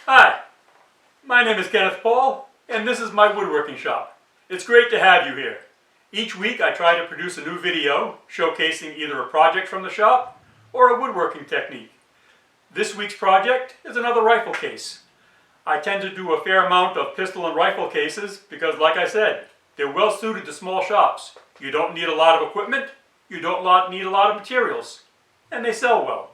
Hi, my name is Kenneth Paul, and this is my woodworking shop. It's great to have you here. Each week I try to produce a new video showcasing either a project from the shop or a woodworking technique. This week's project is another rifle case. I tend to do a fair amount of pistol and rifle cases because, like I said, they're well suited to small shops. You don't need a lot of equipment, you don't need a lot of materials, and they sell well.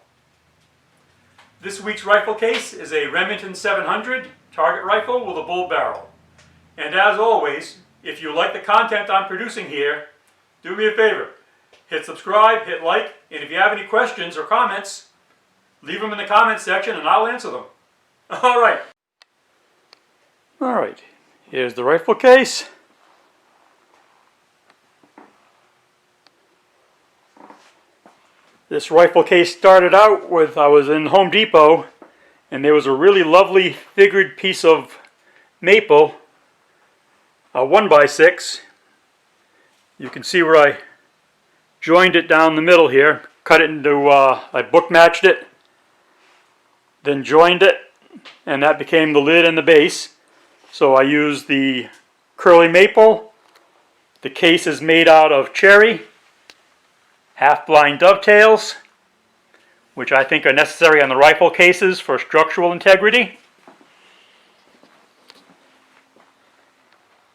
This week's rifle case is a Remmington 700 target rifle with a bull barrel. And as always, if you like the content I'm producing here, do me a favor. Hit subscribe, hit like, and if you have any questions or comments, leave them in the comments section and I'll answer them. Alright, here's the rifle case. This rifle case started out with, I was in Home Depot and there was a really lovely figured piece of maple, a 1x6. You can see where I joined it down the middle here, cut it into, I book matched it, then joined it, and that became the lid and the base. So I used the curly maple. The case is made out of cherry, half-blind dovetails, which I think are necessary on the rifle cases for structural integrity.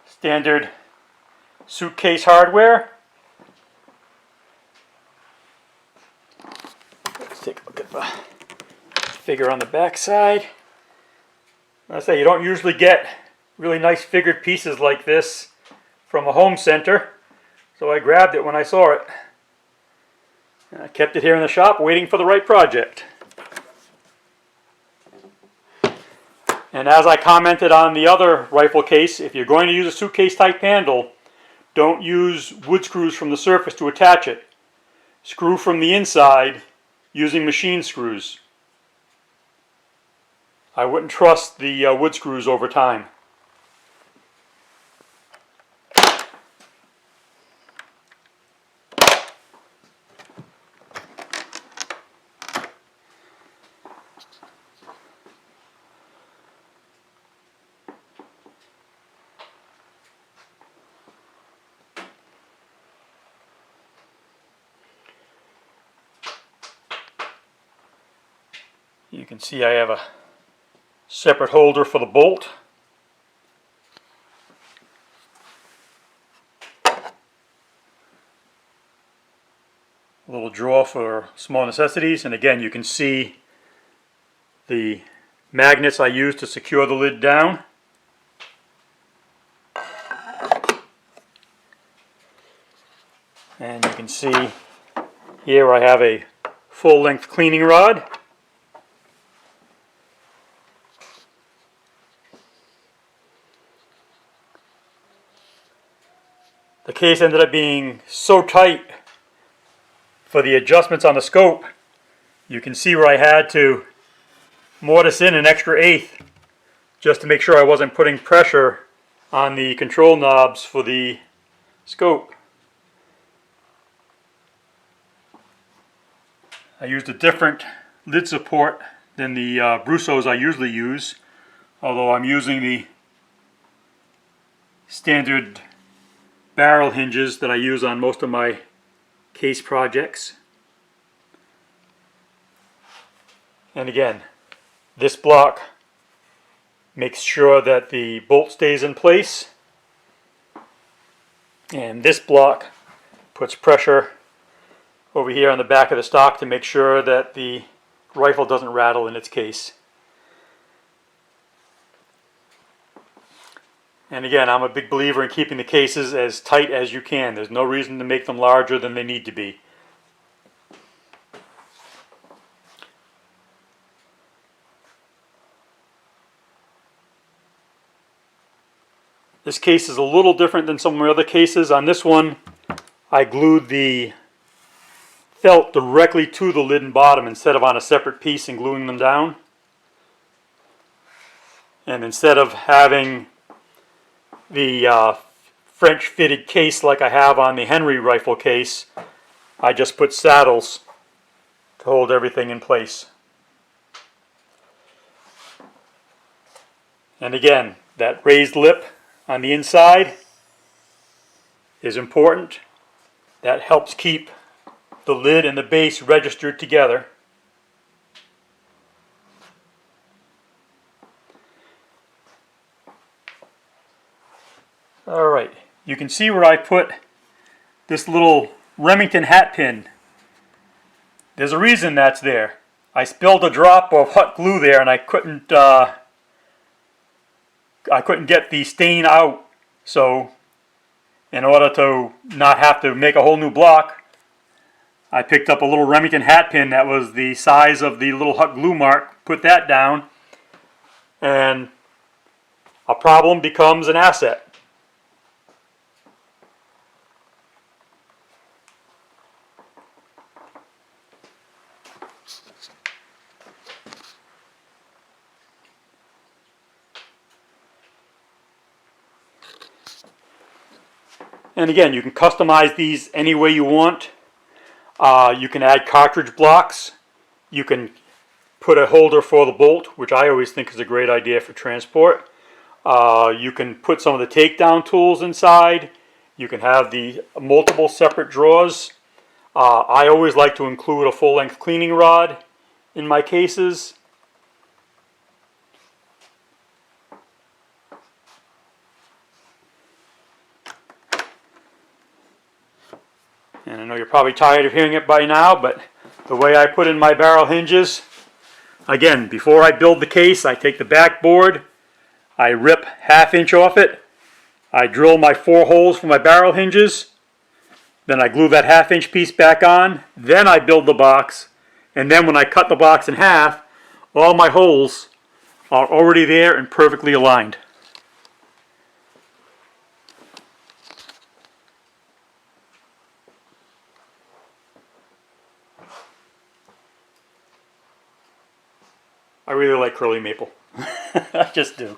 Standard suitcase hardware. Let's take a look at the figure on the back side. I say you don't usually get really nice figured pieces like this from a home center, so I grabbed it when I saw it. And I kept it here in the shop waiting for the right project. And as I commented on the other rifle case, if you're going to use a suitcase type handle, don't use wood screws from the surface to attach it. Screw from the inside using machine screws. I wouldn't trust the wood screws over time. You can see I have a separate holder for the bolt. A little drawer for small necessities, and again you can see the magnets I use to secure the lid down. And you can see here I have a full-length cleaning rod. The case ended up being so tight for the adjustments on the scope, you can see where I had to mortise in an extra eighth just to make sure I wasn't putting pressure on the control knobs for the scope. I used a different lid support than the Brussos I usually use, although I'm using the standard barrel hinges that I use on most of my case projects. And again, this block makes sure that the bolt stays in place, and this block puts pressure over here on the back of the stock to make sure that the rifle doesn't rattle in its case. And again, I'm a big believer in keeping the cases as tight as you can. There's no reason to make them larger than they need to be. This case is a little different than some of my other cases. On this one, I glued the felt directly to the lid and bottom instead of on a separate piece and gluing them down. And instead of having the French fitted case like I have on the Henry rifle case, I just put saddles to hold everything in place. And again, that raised lip on the inside is important. That helps keep the lid and the base registered together. Alright, you can see where I put this little Remington hat pin. There's a reason that's there. I spilled a drop of hot glue there and I couldn't get the stain out. So in order to not have to make a whole new block, I picked up a little Remington hat pin that was the size of the little hot glue mark, put that down, and a problem becomes an asset. And again, you can customize these any way you want. You can add cartridge blocks. You can put a holder for the bolt, which I always think is a great idea for transport. You can put some of the takedown tools inside. You can have the multiple separate drawers. I always like to include a full-length cleaning rod in my cases. And I know you're probably tired of hearing it by now, but the way I put in my barrel hinges, again, before I build the case, I take the back board, I rip 1/2 inch off it, I drill my 4 holes for my barrel hinges, then I glue that 1/2 inch piece back on, then I build the box, and then when I cut the box in half, all my holes are already there and perfectly aligned. I really like curly maple. I just do.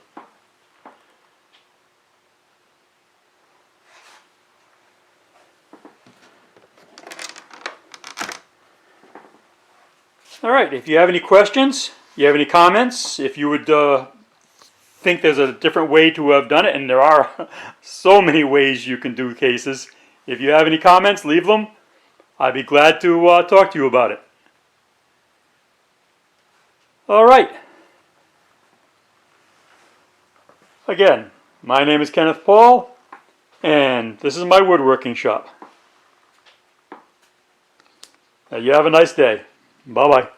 Alright, if you have any questions, you have any comments, if you would think there's a different way to have done it, and there are so many ways you can do cases. If you have any comments, leave them. I'd be glad to talk to you about it. Alright. Again, my name is Kenneth Paul, and this is my woodworking shop. You have a nice day. Bye-bye.